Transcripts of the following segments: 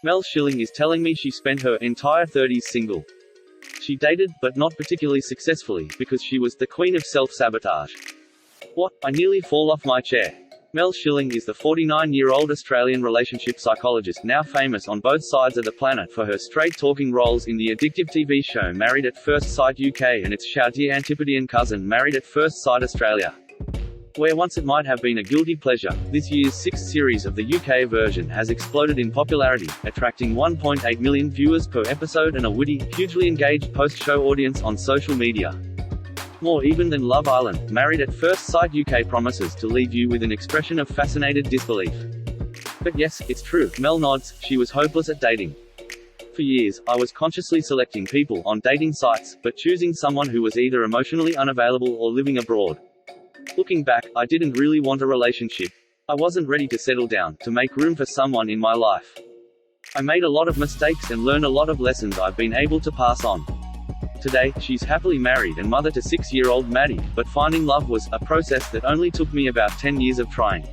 Mel Schilling is telling me she spent her entire 30s single. She dated, but not particularly successfully, because she was the queen of self-sabotage. What? I nearly fall off my chair. Mel Schilling is the 49-year-old Australian relationship psychologist now famous on both sides of the planet for her straight-talking roles in the addictive TV show Married at First Sight UK and its shouty Antipodean cousin Married at First Sight Australia. Where once it might have been a guilty pleasure, this year's sixth series of the UK version has exploded in popularity, attracting 1.8 million viewers per episode and a witty, hugely engaged post-show audience on social media. More even than Love Island, Married at First Sight UK promises to leave you with an expression of fascinated disbelief. But yes, it's true, Mel nods, she was hopeless at dating. For years, I was consciously selecting people on dating sites, but choosing someone who was either emotionally unavailable or living abroad. Looking back, I didn't really want a relationship. I wasn't ready to settle down, to make room for someone in my life. I made a lot of mistakes and learned a lot of lessons I've been able to pass on. Today, she's happily married and mother to 6-year-old Maddie, but finding love was a process that only took me about 10 years of trying.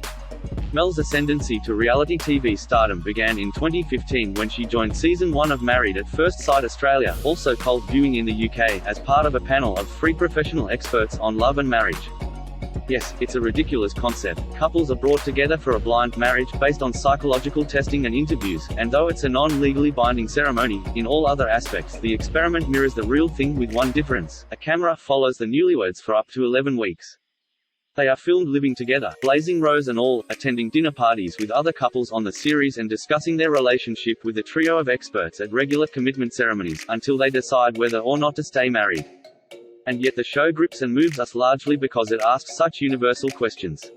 Mel's ascendancy to reality TV stardom began in 2015 when she joined Season 1 of Married at First Sight Australia, also called Viewing in the UK, as part of a panel of 3 professional experts on love and marriage. Yes, it's a ridiculous concept. Couples are brought together for a blind marriage, based on psychological testing and interviews, and though it's a non-legally binding ceremony, in all other aspects the experiment mirrors the real thing with one difference: a camera follows the newlyweds for up to 11 weeks. They are filmed living together, blazing rose and all, attending dinner parties with other couples on the series and discussing their relationship with a trio of experts at regular commitment ceremonies, until they decide whether or not to stay married. And yet the show grips and moves us largely because it asks such universal questions.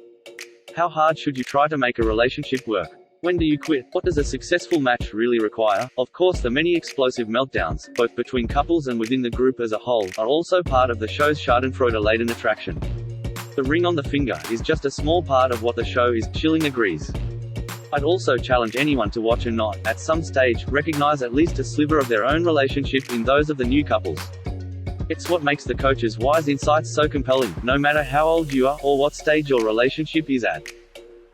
How hard should you try to make a relationship work? When do you quit? What does a successful match really require? Of course, the many explosive meltdowns, both between couples and within the group as a whole, are also part of the show's schadenfreude-laden attraction. The ring on the finger is just a small part of what the show is, Schilling agrees. I'd also challenge anyone to watch and not, at some stage, recognize at least a sliver of their own relationship in those of the new couples. It's what makes the coach's wise insights so compelling, no matter how old you are, or what stage your relationship is at.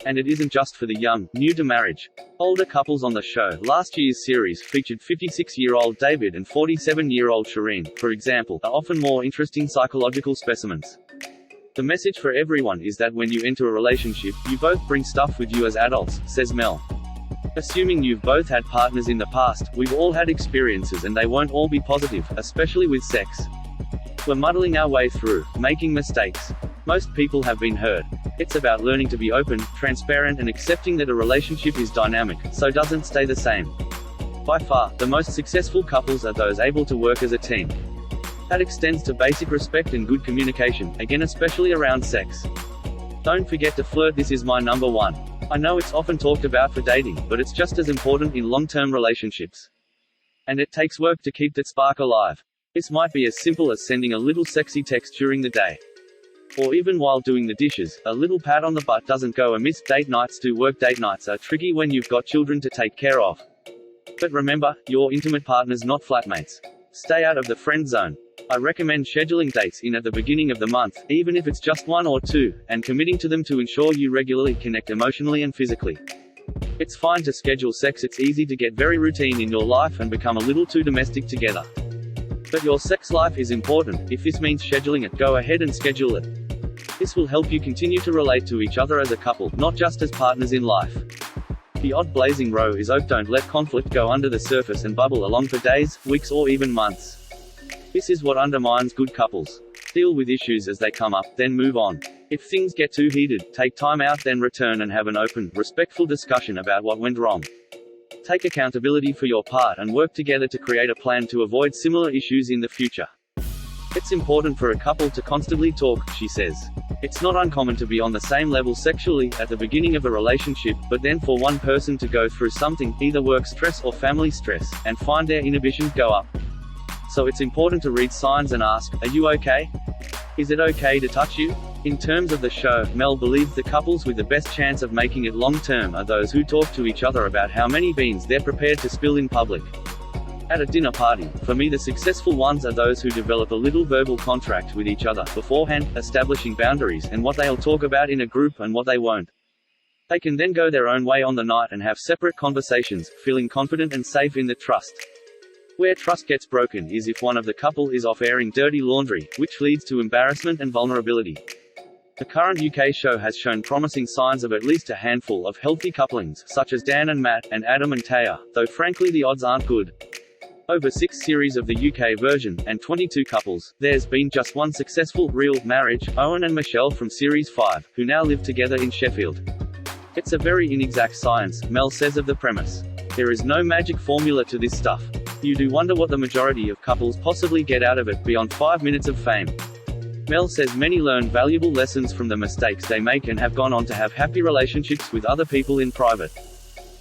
And it isn't just for the young, new to marriage. Older couples on the show. Last year's series featured 56-year-old David and 47-year-old Shireen, for example, are often more interesting psychological specimens. The message for everyone is that when you enter a relationship, you both bring stuff with you as adults, says Mel. Assuming you've both had partners in the past, we've all had experiences and they won't all be positive, especially with sex. We're muddling our way through, making mistakes. Most people have been hurt. It's about learning to be open, transparent and accepting that a relationship is dynamic, so doesn't stay the same. By far, the most successful couples are those able to work as a team. That extends to basic respect and good communication, again especially around sex. Don't forget to flirt. This is my number one. I know it's often talked about for dating, but it's just as important in long-term relationships. And it takes work to keep that spark alive. This might be as simple as sending a little sexy text during the day. Or even while doing the dishes, a little pat on the butt doesn't go amiss. Date nights do work. Date nights are tricky when you've got children to take care of. But remember, you're intimate partners, not flatmates. Stay out of the friend zone. I recommend scheduling dates in at the beginning of the month, even if it's just 1 or 2, and committing to them to ensure you regularly connect emotionally and physically. It's fine to schedule sex. It's easy to get very routine in your life and become a little too domestic together. But your sex life is important. If this means scheduling it, go ahead and schedule it. This will help you continue to relate to each other as a couple, not just as partners in life. The odd blazing row is oak. Don't let conflict go under the surface and bubble along for days, weeks or even months. This is what undermines good couples. Deal with issues as they come up, then move on. If things get too heated, take time out, then return and have an open, respectful discussion about what went wrong. Take accountability for your part and work together to create a plan to avoid similar issues in the future. It's important for a couple to constantly talk, she says. It's not uncommon to be on the same level sexually at the beginning of a relationship, but then for one person to go through something, either work stress or family stress, and find their inhibitions go up. So it's important to read signs and ask, are you okay? Is it okay to touch you? In terms of the show, Mel believes the couples with the best chance of making it long-term are those who talk to each other about how many beans they're prepared to spill in public. At a dinner party, for me the successful ones are those who develop a little verbal contract with each other beforehand, establishing boundaries and what they'll talk about in a group and what they won't. They can then go their own way on the night and have separate conversations, feeling confident and safe in the trust. Where trust gets broken is if one of the couple is off airing dirty laundry, which leads to embarrassment and vulnerability. The current UK show has shown promising signs of at least a handful of healthy couplings, such as Dan and Matt, and Adam and Taya, though frankly the odds aren't good. Over 6 series of the UK version, and 22 couples, there's been just one successful, real, marriage, Owen and Michelle from Series 5, who now live together in Sheffield. It's a very inexact science, Mel says of the premise. There is no magic formula to this stuff. You do wonder what the majority of couples possibly get out of it beyond 5 minutes of fame. Mel says many learn valuable lessons from the mistakes they make and have gone on to have happy relationships with other people in private.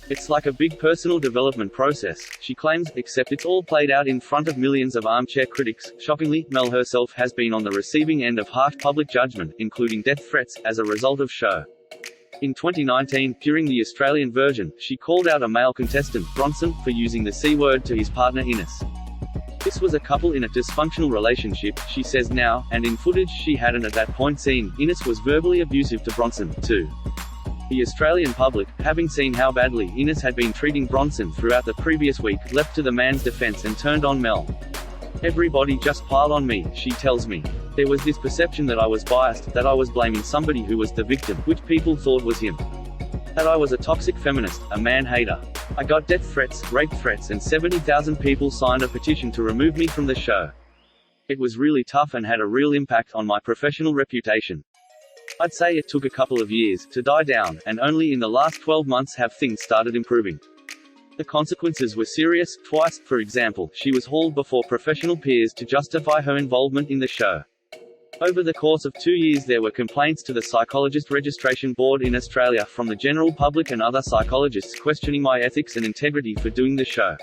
It's like a big personal development process, she claims, except it's all played out in front of millions of armchair critics. Shockingly, Mel herself has been on the receiving end of harsh public judgment, including death threats, as a result of show. In 2019, during the Australian version, she called out a male contestant, Bronson, for using the C-word to his partner Ines. This was a couple in a dysfunctional relationship, she says now, and in footage she hadn't at that point seen, Ines was verbally abusive to Bronson, too. The Australian public, having seen how badly Ines had been treating Bronson throughout the previous week, leapt to the man's defense and turned on Mel. Everybody just piled on me, she tells me. There was this perception that I was biased, that I was blaming somebody who was the victim, which people thought was him. That I was a toxic feminist, a man-hater. I got death threats, rape threats, and 70,000 people signed a petition to remove me from the show. It was really tough and had a real impact on my professional reputation. I'd say it took a couple of years to die down, and only in the last 12 months have things started improving. The consequences were serious. Twice, for example, she was hauled before professional peers to justify her involvement in the show. Over the course of 2 years there were complaints to the Psychologist Registration Board in Australia from the general public and other psychologists questioning my ethics and integrity for doing the show.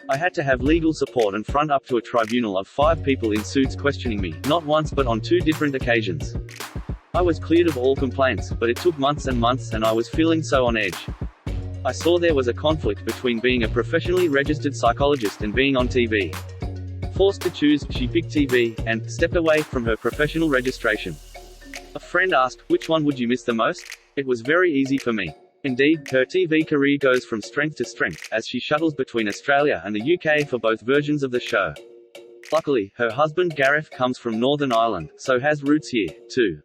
I had to have legal support and front up to a tribunal of 5 people in suits questioning me, not once but on 2 different occasions. I was cleared of all complaints, but it took months and months and I was feeling so on edge. I saw there was a conflict between being a professionally registered psychologist and being on TV. Forced to choose, she picked TV, and stepped away from her professional registration. A friend asked, which one would you miss the most? It was very easy for me. Indeed, her TV career goes from strength to strength, as she shuttles between Australia and the UK for both versions of the show. Luckily, her husband Gareth comes from Northern Ireland, so has roots here, too.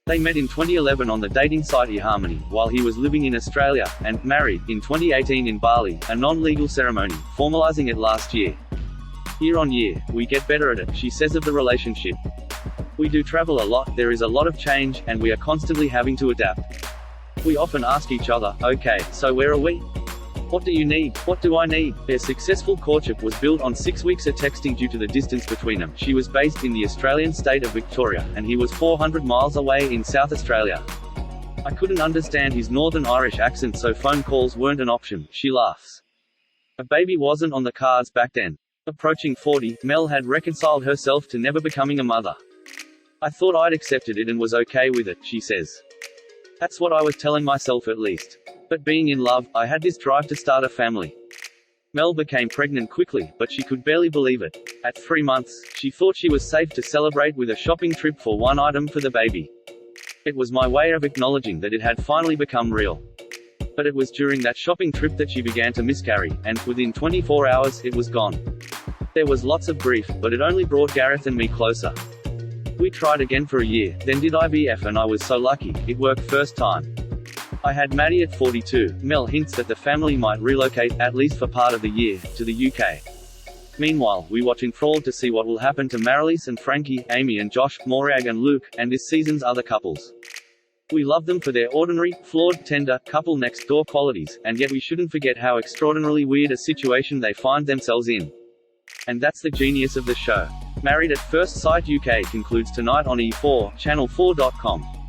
They met in 2011 on the dating site eHarmony, while he was living in Australia, and married in 2018 in Bali, a non-legal ceremony, formalising it last year. Year on year, we get better at it, she says of the relationship. We do travel a lot, there is a lot of change, and we are constantly having to adapt. We often ask each other, okay, so where are we? What do you need? What do I need? Their successful courtship was built on 6 weeks of texting due to the distance between them. She was based in the Australian state of Victoria, and he was 400 miles away in South Australia. I couldn't understand his Northern Irish accent, so phone calls weren't an option, she laughs. A baby wasn't on the cards back then. Approaching 40, Mel had reconciled herself to never becoming a mother. I thought I'd accepted it and was okay with it, she says. That's what I was telling myself at least. But being in love, I had this drive to start a family. Mel became pregnant quickly, but she could barely believe it. At 3 months, she thought she was safe to celebrate with a shopping trip for one item for the baby. It was my way of acknowledging that it had finally become real. But it was during that shopping trip that she began to miscarry, and, within 24 hours, it was gone. There was lots of grief, but it only brought Gareth and me closer. We tried again for a year, then did IVF and I was so lucky, it worked first time. I had Maddie at 42. Mel hints that the family might relocate, at least for part of the year, to the UK. Meanwhile, we watch enthralled to see what will happen to Marilise and Frankie, Amy and Josh, Morag and Luke, and this season's other couples. We love them for their ordinary, flawed, tender, couple next door qualities, and yet we shouldn't forget how extraordinarily weird a situation they find themselves in. And that's the genius of the show. Married at First Sight UK concludes tonight on E4, channel4.com.